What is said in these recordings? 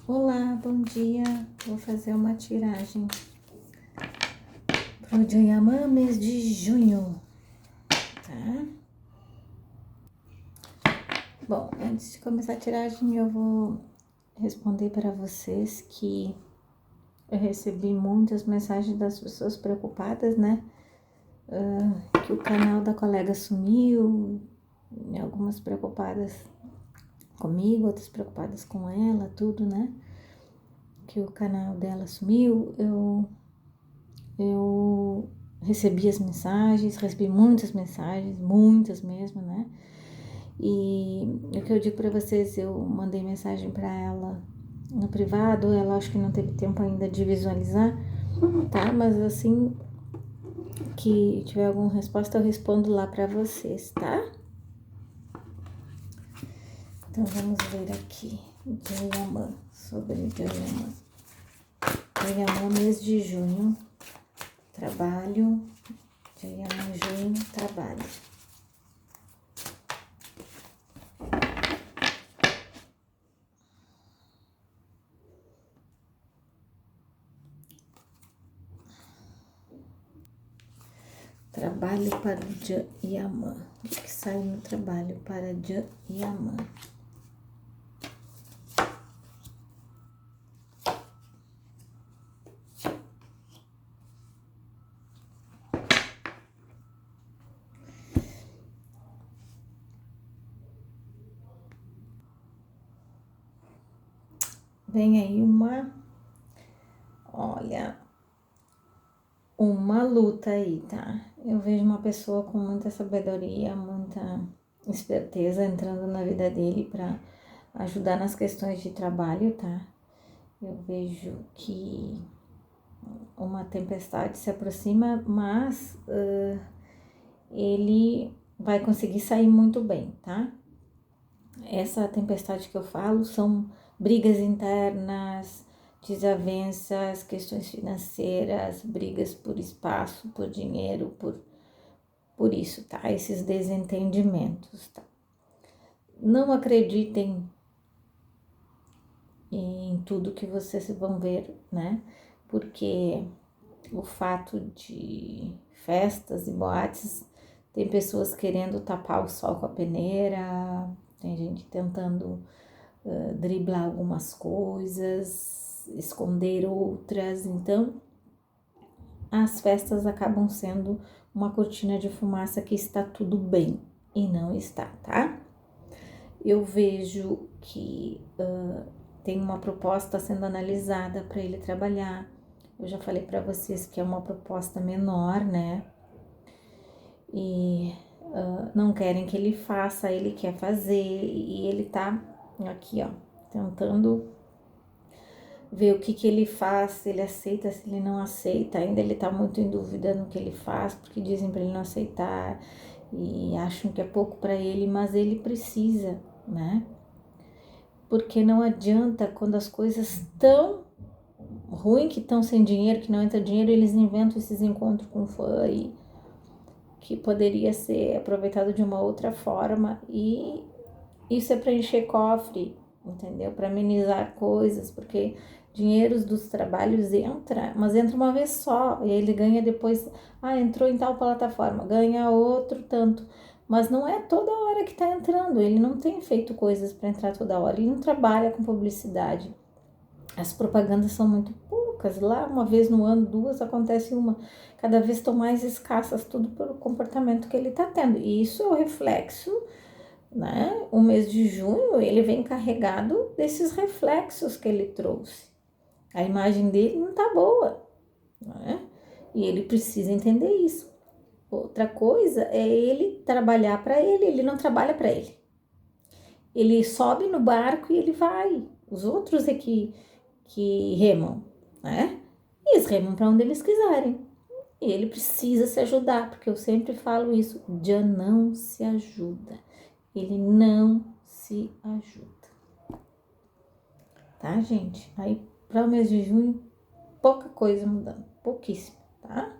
Olá, bom dia. Vou fazer uma tiragem pro Diamã mês de junho, tá? Bom, antes de começar a tiragem, eu vou responder para vocês que eu recebi muitas mensagens das pessoas preocupadas, né? Que o canal da colega sumiu, e algumas preocupadas comigo, outras preocupadas com ela, tudo, né? Que o canal dela sumiu. Eu recebi as mensagens, recebi muitas mesmo, né? E o que eu digo para vocês, eu mandei mensagem para ela no privado, ela acho que não teve tempo ainda de visualizar, tá? Mas assim que tiver alguma resposta, eu respondo lá para vocês, tá? Então vamos ver aqui, Diamã, sobre Diamã. Diamã, mês de junho, trabalho, Diamã, junho, trabalho. Trabalho para Diamã. O que sai no trabalho para Diamã? Vem aí uma luta aí, tá? Eu vejo uma pessoa com muita sabedoria, muita esperteza entrando na vida dele para ajudar nas questões de trabalho, tá? Eu vejo que uma tempestade se aproxima, mas ele vai conseguir sair muito bem, tá? Essa tempestade que eu falo são brigas internas, desavenças, questões financeiras, brigas por espaço, por dinheiro, por isso, tá? Esses desentendimentos, tá? Não acreditem em tudo que vocês vão ver, né? Porque o fato de festas e boates, tem pessoas querendo tapar o sol com a peneira, tem gente tentando driblar algumas coisas, esconder outras. Então, as festas acabam sendo uma cortina de fumaça que está tudo bem e não está, tá? Eu vejo que tem uma proposta sendo analisada para ele trabalhar. Eu já falei para vocês que é uma proposta menor, né? E não querem que ele faça, ele quer fazer e ele tá aqui, ó, tentando ver o que ele faz, se ele aceita, se ele não aceita. Ainda ele tá muito em dúvida no que ele faz, porque dizem para ele não aceitar e acham que é pouco para ele, mas ele precisa, né? Porque não adianta quando as coisas tão ruim, que estão sem dinheiro, que não entra dinheiro, eles inventam esses encontros com fã e que poderia ser aproveitado de uma outra forma, e isso é para encher cofre, entendeu? Para amenizar coisas, porque dinheiros dos trabalhos entra, mas entra uma vez só, e ele ganha depois, entrou em tal plataforma, ganha outro tanto, mas não é toda hora que tá entrando, ele não tem feito coisas para entrar toda hora, ele não trabalha com publicidade. As propagandas são muito poucas, lá uma vez no ano, duas, acontece uma, cada vez estão mais escassas, tudo pelo comportamento que ele está tendo, e isso é o reflexo, né? O mês de junho, ele vem carregado desses reflexos que ele trouxe, a imagem dele não tá boa, né? E ele precisa entender isso. Outra coisa é ele trabalhar para ele, ele não trabalha para ele, ele sobe no barco e ele vai, os outros é que remam, né? E eles remam para onde eles quiserem. E ele precisa se ajudar, porque eu sempre falo isso, já não se ajuda. Ele não se ajuda. Tá, gente? Aí, para o mês de junho, pouca coisa mudando, pouquíssimo, tá?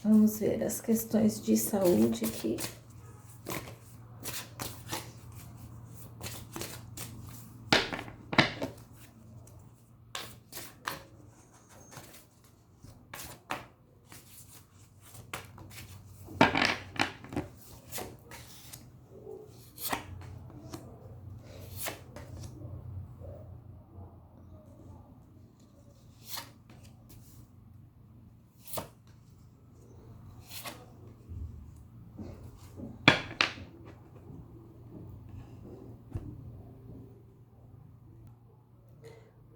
Vamos ver as questões de saúde aqui.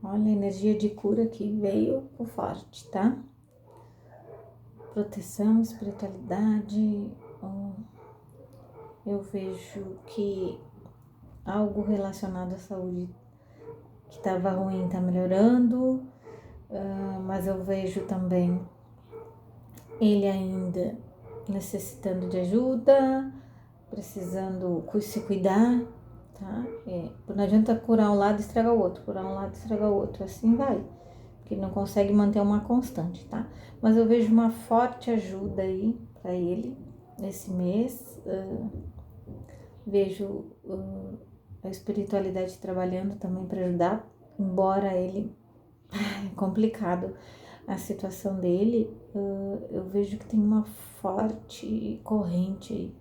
Olha a energia de cura que veio forte, tá? Proteção, espiritualidade. Eu vejo que algo relacionado à saúde que estava ruim tá melhorando, mas eu vejo também ele ainda necessitando de ajuda, precisando se cuidar, tá? Não adianta curar um lado e estragar o outro, curar um lado e estragar o outro, assim vai, porque não consegue manter uma constante, tá? Mas eu vejo uma forte ajuda aí para ele esse mês, vejo a espiritualidade trabalhando também para ajudar, embora ele é complicado a situação dele, eu vejo que tem uma forte corrente aí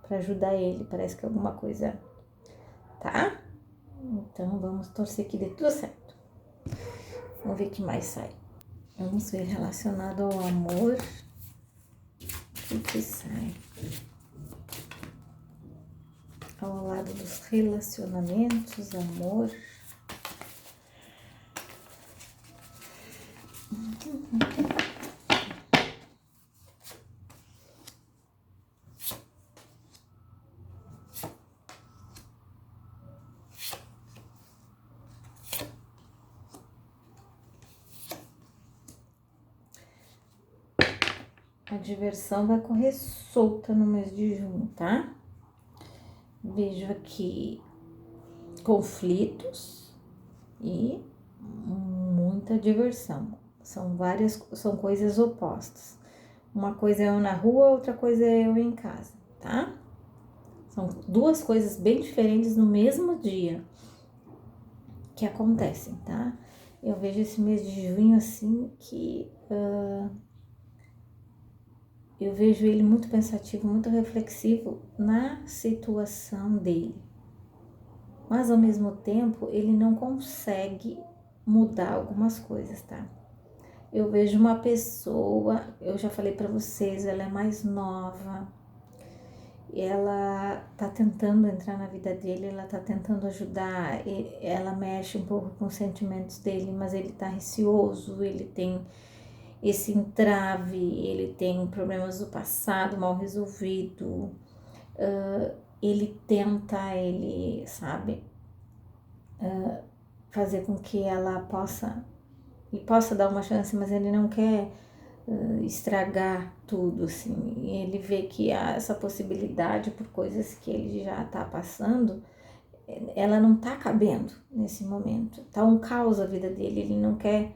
para ajudar ele, parece que alguma coisa, tá? Então vamos torcer que dê tudo certo. Vamos ver o que mais sai. Vamos ver relacionado ao amor, o que sai. Ao lado dos relacionamentos, amor. A diversão vai correr solta no mês de junho, tá? Vejo aqui conflitos e muita diversão. São coisas opostas. Uma coisa é eu na rua, outra coisa é eu em casa, tá? São duas coisas bem diferentes no mesmo dia que acontecem, tá? Eu vejo esse mês de junho assim que eu vejo ele muito pensativo, muito reflexivo na situação dele. Mas ao mesmo tempo ele não consegue mudar algumas coisas, tá? Eu vejo uma pessoa, eu já falei pra vocês, ela é mais nova, ela tá tentando entrar na vida dele, ela tá tentando ajudar, ela mexe um pouco com os sentimentos dele, mas ele tá receoso, ele tem esse entrave, ele tem problemas do passado mal resolvido, ele tenta, sabe, fazer com que ela possa dar uma chance, mas ele não quer estragar tudo, assim. Ele vê que há essa possibilidade por coisas que ele já tá passando, ela não tá cabendo nesse momento. Tá um caos a vida dele, ele não quer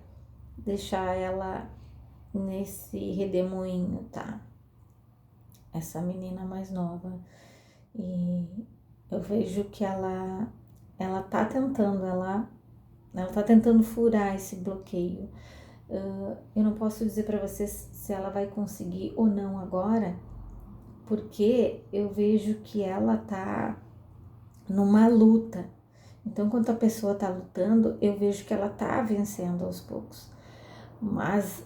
deixar ela nesse redemoinho, tá? Essa menina mais nova. E eu vejo que ela tá tentando, ela tá tentando furar esse bloqueio. Eu não posso dizer para vocês se ela vai conseguir ou não agora, porque eu vejo que ela tá numa luta. Então, quando a pessoa tá lutando, eu vejo que ela tá vencendo aos poucos. Mas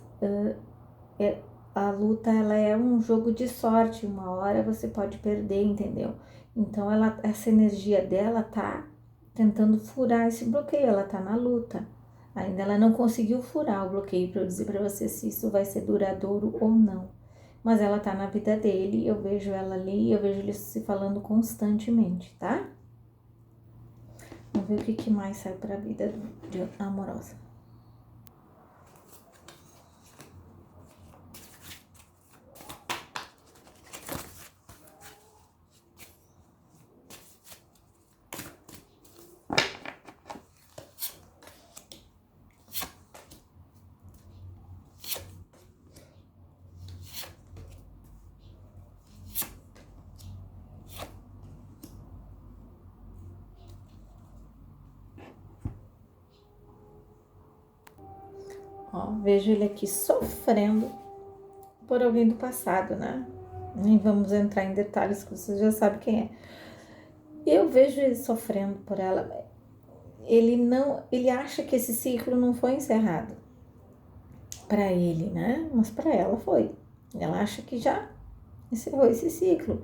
a luta, ela é um jogo de sorte. Uma hora você pode perder, entendeu? Então, essa energia dela tá tentando furar esse bloqueio. Ela tá na luta. Ainda ela não conseguiu furar o bloqueio para eu dizer para você se isso vai ser duradouro ou não. Mas ela tá na vida dele, eu vejo ela ali, eu vejo eles se falando constantemente, tá? Vamos ver o que mais sai para a vida amorosa. Ó, vejo ele aqui sofrendo por alguém do passado, né? Nem vamos entrar em detalhes que você já sabe quem é. Eu vejo ele sofrendo por ela. Ele acha que esse ciclo não foi encerrado para ele, né? Mas para ela foi. Ela acha que já encerrou esse ciclo.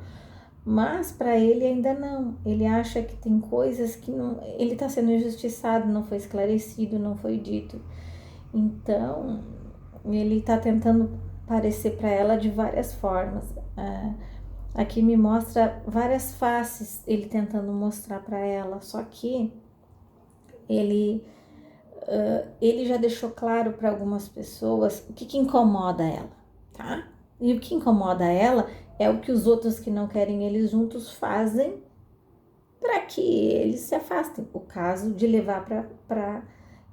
Mas para ele ainda não. Ele acha que tem coisas que não. Ele está sendo injustiçado, não foi esclarecido, não foi dito. Então, ele está tentando parecer para ela de várias formas. Aqui me mostra várias faces ele tentando mostrar para ela, só que ele, ele já deixou claro para algumas pessoas o que incomoda ela, tá? E o que incomoda ela é o que os outros que não querem eles juntos fazem para que eles se afastem. O caso de levar para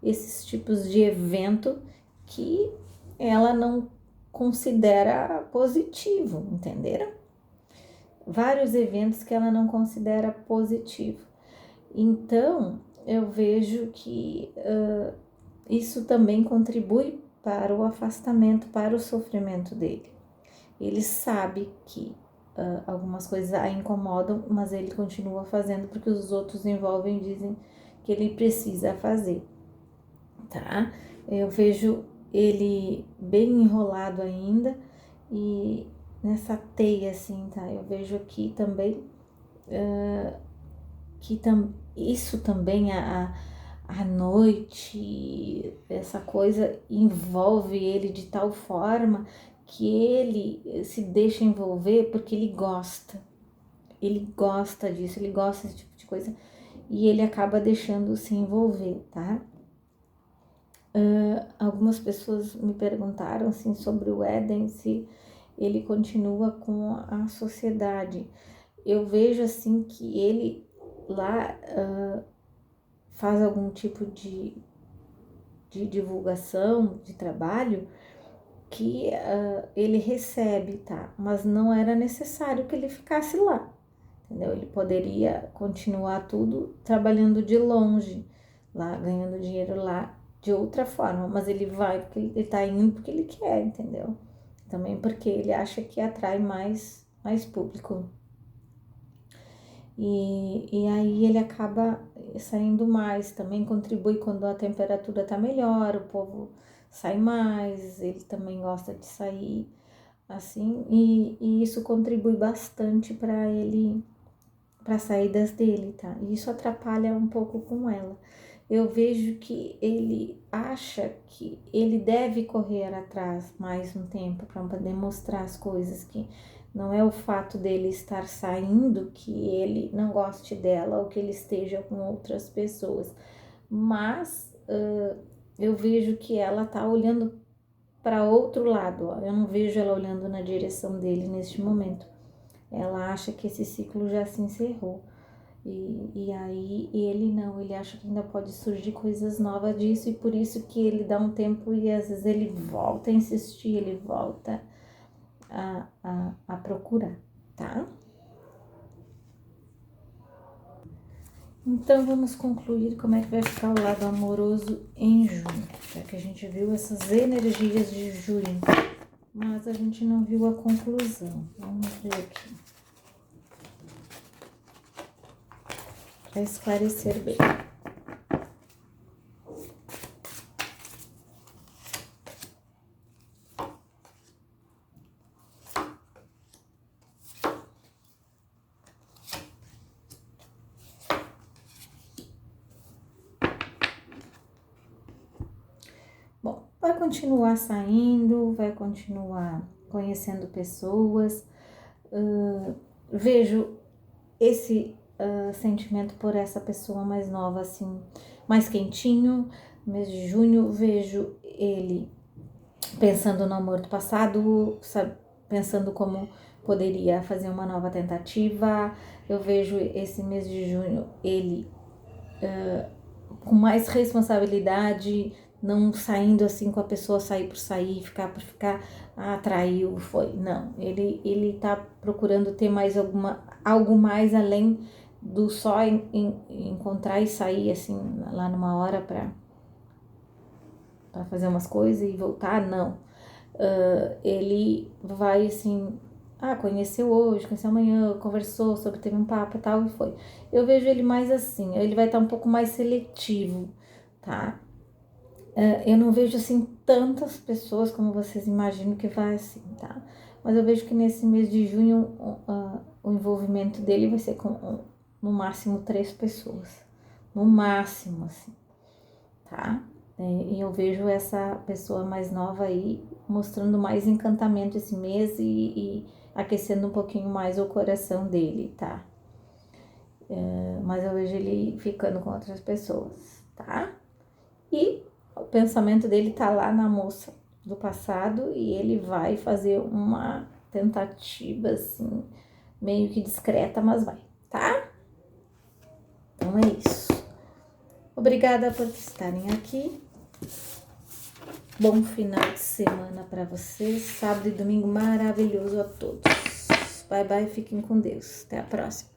esses tipos de evento que ela não considera positivo, entenderam? Vários eventos que ela não considera positivo. Então, eu vejo que isso também contribui para o afastamento, para o sofrimento dele. Ele sabe que algumas coisas a incomodam, mas ele continua fazendo porque os outros envolvem e dizem que ele precisa fazer, tá? Eu vejo ele bem enrolado ainda e nessa teia assim, tá? Eu vejo aqui também isso também a noite, essa coisa envolve ele de tal forma que ele se deixa envolver porque ele gosta disso, ele gosta desse tipo de coisa e ele acaba deixando se envolver, tá? Algumas pessoas me perguntaram assim sobre o Éden, se ele continua com a sociedade. Eu vejo assim que ele lá faz algum tipo de divulgação, de trabalho que ele recebe, tá? Mas não era necessário que ele ficasse lá, entendeu? Ele poderia continuar tudo trabalhando de longe, lá, ganhando dinheiro lá de outra forma, mas ele vai porque ele tá indo porque ele quer, entendeu? Também porque ele acha que atrai mais público. E aí ele acaba saindo mais, também contribui quando a temperatura tá melhor, o povo sai mais, ele também gosta de sair, assim, e isso contribui bastante para ele, para as saídas dele, tá? E isso atrapalha um pouco com ela. Eu vejo que ele acha que ele deve correr atrás mais um tempo para poder mostrar as coisas, que não é o fato dele estar saindo que ele não goste dela ou que ele esteja com outras pessoas, mas eu vejo que ela tá olhando para outro lado, ó. Eu não vejo ela olhando na direção dele neste momento. Ela acha que esse ciclo já se encerrou. E aí ele não, ele acha que ainda pode surgir coisas novas disso e por isso que ele dá um tempo e às vezes ele volta a insistir, ele volta a procurar, tá? Então vamos concluir como é que vai ficar o lado amoroso em junho, já que a gente viu essas energias de junho, mas a gente não viu a conclusão. Vamos ver aqui. Para esclarecer bem. Bom, vai continuar saindo, vai continuar conhecendo pessoas. Vejo esse sentimento por essa pessoa mais nova, assim, mais quentinho. No mês de junho, vejo ele pensando no amor do passado, sabe, pensando como poderia fazer uma nova tentativa. Eu vejo esse mês de junho ele com mais responsabilidade, não saindo assim com a pessoa sair por sair, ficar por ficar, traiu, foi. Não, ele tá procurando ter mais algo mais além do só encontrar e sair assim lá numa hora para fazer umas coisas e voltar, não. Ele vai assim, conheceu hoje, conheceu amanhã, conversou sobre, teve um papo e tal, e foi. Eu vejo ele mais assim, ele vai estar um pouco mais seletivo, tá? Eu não vejo assim tantas pessoas como vocês imaginam que vai assim, tá? Mas eu vejo que nesse mês de junho o envolvimento dele vai ser com no máximo 3 pessoas. No máximo, assim, tá? E eu vejo essa pessoa mais nova aí mostrando mais encantamento esse mês e aquecendo um pouquinho mais o coração dele, tá? Mas eu vejo ele ficando com outras pessoas, tá? E o pensamento dele tá lá na moça do passado e ele vai fazer uma tentativa, assim, meio que discreta, mas vai, tá? Então é isso. Obrigada por estarem aqui. Bom final de semana para vocês. Sábado e domingo maravilhoso a todos. Bye, bye. Fiquem com Deus. Até a próxima.